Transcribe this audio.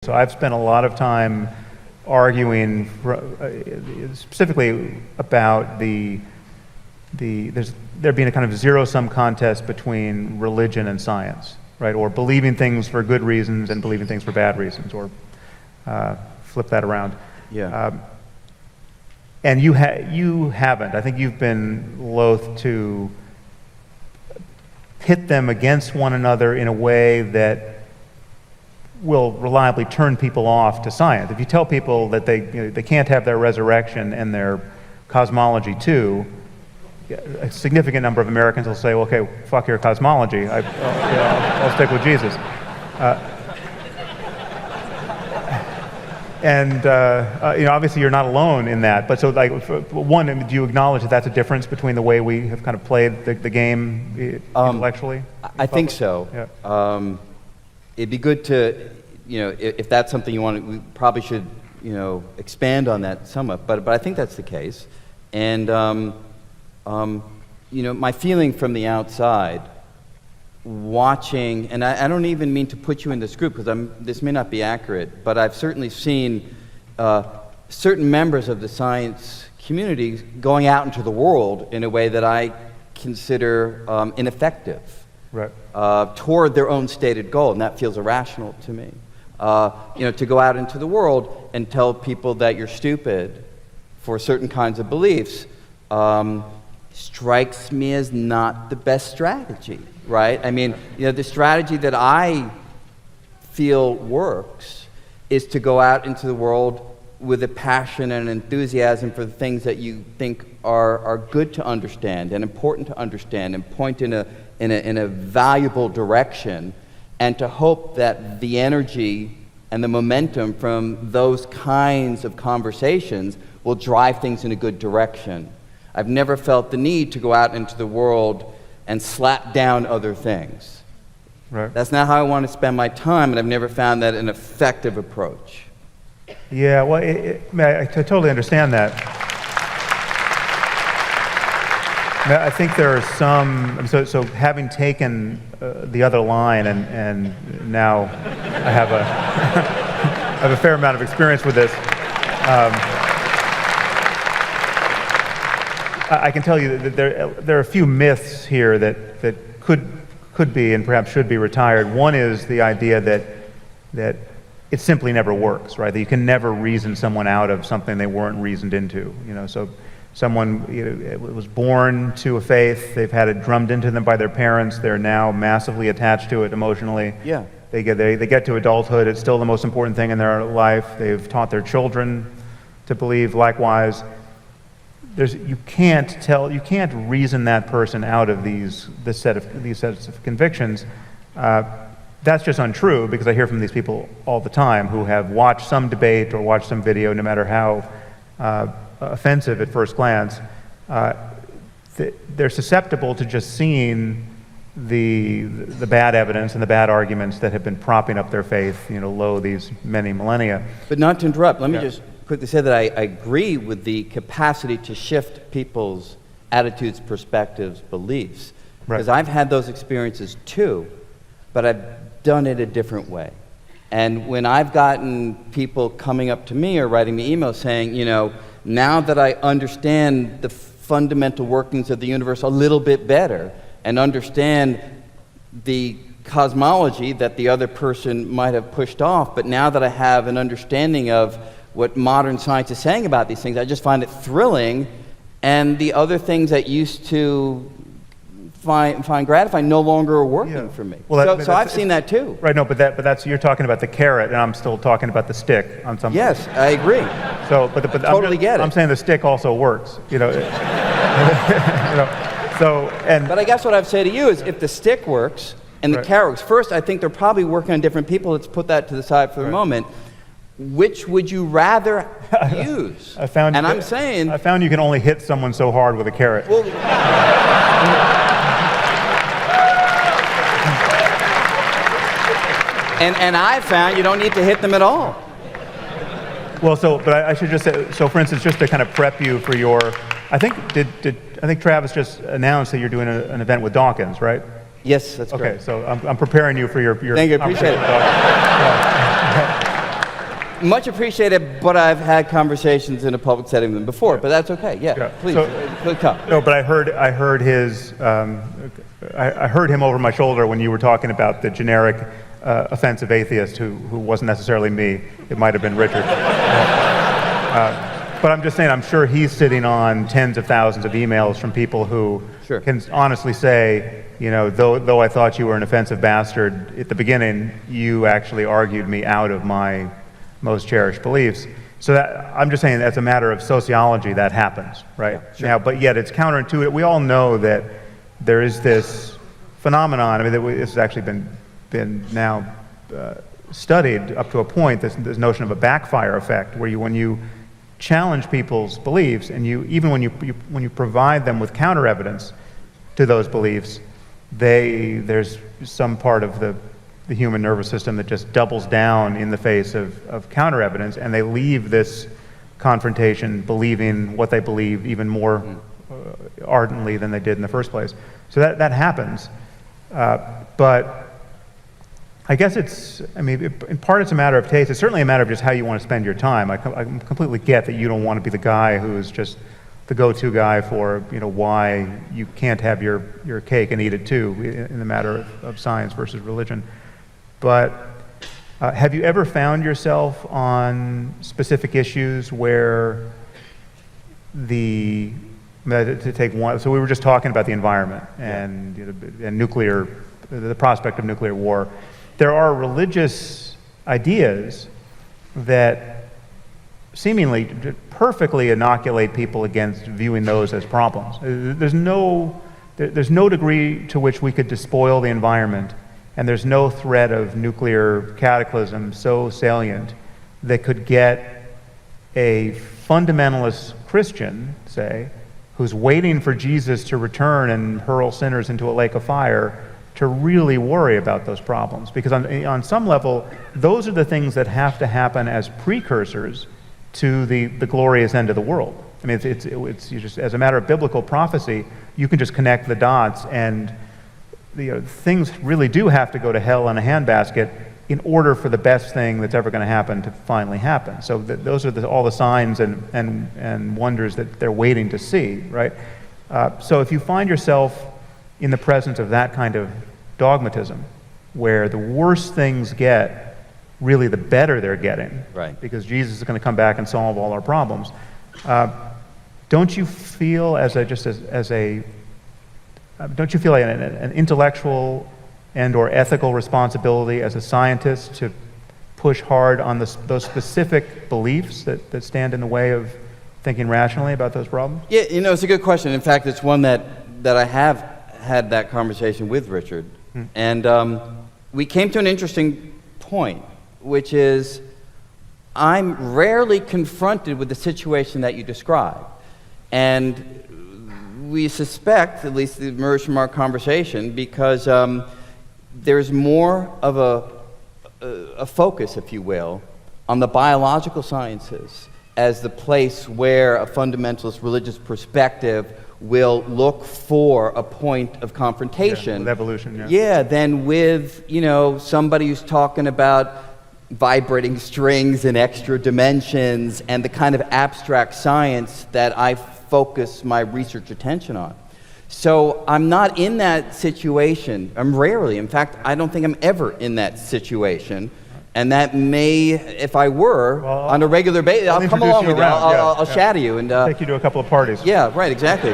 So I've spent a lot of time arguing specifically about there being a kind of zero-sum contest between religion and science, right? Or believing things for good reasons and believing things for bad reasons, or flip that around. Yeah. And you haven't. I think you've been loath to pit them against one another in a way that will reliably turn people off to science. If you tell people that they can't have their resurrection and their cosmology too, a significant number of Americans will say, well, okay, fuck your cosmology. I'll stick with Jesus. Obviously you're not alone in that. But so, like, one, do you acknowledge that that's a difference between the way we have kind of played the game intellectually? I think so. Yeah. It'd be good to, if that's something you want, we probably should, expand on that somewhat. But I think that's the case. And, my feeling from the outside, watching, and I don't even mean to put you in this group because this may not be accurate, but I've certainly seen certain members of the science community going out into the world in a way that I consider ineffective. Right. Toward their own stated goal, and that feels irrational to me. To go out into the world and tell people that you're stupid for certain kinds of beliefs strikes me as not the best strategy, right? I mean, the strategy that I feel works is to go out into the world with a passion and enthusiasm for the things that you think are good to understand and important to understand and point in a valuable direction, and to hope that the energy and the momentum from those kinds of conversations will drive things in a good direction. I've never felt the need to go out into the world and slap down other things. Right. That's not how I want to spend my time, and I've never found that an effective approach. Yeah, well, I totally understand that. I think there are some, so having taken the other line, and now I have a fair amount of experience with this, I can tell you that there are a few myths here that could be and perhaps should be retired. One is the idea that it simply never works, right? That you can never reason someone out of something they weren't reasoned into. So someone was born to a faith, they've had it drummed into them by their parents, they're now massively attached to it emotionally. Yeah. They get to adulthood, it's still the most important thing in their life. They've taught their children to believe likewise. You can't reason that person out of these sets of convictions. That's just untrue, because I hear from these people all the time who have watched some debate or watched some video, no matter how offensive at first glance. They're susceptible to just seeing the bad evidence and the bad arguments that have been propping up their faith, these many millennia. But not to interrupt, let me just quickly say that I agree with the capacity to shift people's attitudes, perspectives, beliefs. Right. Because I've had those experiences too, but I've done it a different way. And when I've gotten people coming up to me or writing me emails saying, now that I understand the fundamental workings of the universe a little bit better and understand the cosmology that the other person might have pushed off, but now that I have an understanding of what modern science is saying about these things, I just find it thrilling, and the other things that used to find gratifying no longer are working for me. Well, so I've seen that too. Right, no, but that's you're talking about the carrot, and I'm still talking about the stick on some. Yes, I agree. So, but totally get it. I'm saying the stick also works. But I guess what I've said to you is, if the stick works and the carrot works, first I think they're probably working on different people. Let's put that to the side for the moment. Which would you rather use? I found you can only hit someone so hard with a carrot. Well, and I found you don't need to hit them at all. Well, but I should just say, so for instance, just to kind of prep you for your, I think Travis just announced that you're doing an event with Dawkins, right? Yes, that's correct. Okay, so I'm preparing you for your Thank you, appreciate it. much appreciated, but I've had conversations in a public setting with them before, but that's okay. Yeah, please, please come. No, but I heard his, I heard him over my shoulder when you were talking about the generic offensive atheist who wasn't necessarily me. It might have been Richard. But I'm just saying, I'm sure he's sitting on tens of thousands of emails from people who can honestly say, you know, though I thought you were an offensive bastard at the beginning, you actually argued me out of my most cherished beliefs. So that, I'm just saying, as a matter of sociology, that happens, right? Yeah, now, but yet it's counterintuitive. We all know that there is this phenomenon. I mean, this has actually been now studied up to a point. This notion of a backfire effect, where when you challenge people's beliefs, and even when you provide them with counter evidence to those beliefs, there's some part of the human nervous system that just doubles down in the face of counter evidence, and they leave this confrontation believing what they believe even more ardently than they did in the first place. So that happens, but I guess in part it's a matter of taste. It's certainly a matter of just how you want to spend your time. I completely get that you don't want to be the guy who's just the go-to guy for, you know, why you can't have your cake and eat it too in the matter of science versus religion. But have you ever found yourself on specific issues where to take one, so we were just talking about the environment and, you know, and the prospect of nuclear war. There are religious ideas that seemingly perfectly inoculate people against viewing those as problems. There's no degree to which we could despoil the environment, and there's no threat of nuclear cataclysm so salient that could get a fundamentalist Christian, say, who's waiting for Jesus to return and hurl sinners into a lake of fire, to really worry about those problems. Because on some level, those are the things that have to happen as precursors to the glorious end of the world. I mean, it's you just, as a matter of biblical prophecy, you can just connect the dots, and things really do have to go to hell in a handbasket in order for the best thing that's ever going to happen to finally happen. So those are all the signs and wonders that they're waiting to see, right? So if you find yourself in the presence of that kind of dogmatism, where the worse things get, really the better they're getting, right? Because Jesus is going to come back and solve all our problems. Don't you feel don't you feel like an intellectual and or ethical responsibility as a scientist to push hard on those specific beliefs that stand in the way of thinking rationally about those problems? Yeah, it's a good question. In fact, it's one that I have had that conversation with Richard. And we came to an interesting point, which is I'm rarely confronted with the situation that you describe. And we suspect, at least it emerged from our conversation, because there's more of a focus, if you will, on the biological sciences as the place where a fundamentalist religious perspective will look for a point of confrontation. With evolution, than with, somebody who's talking about vibrating strings and extra dimensions and the kind of abstract science that I focus my research attention on. So I'm not in that situation. I'm rarely. In fact, I don't think I'm ever in that situation. And that may, if I were, on a regular basis, I'll come along with you. I'll shadow you and take you to a couple of parties. Yeah, right, exactly.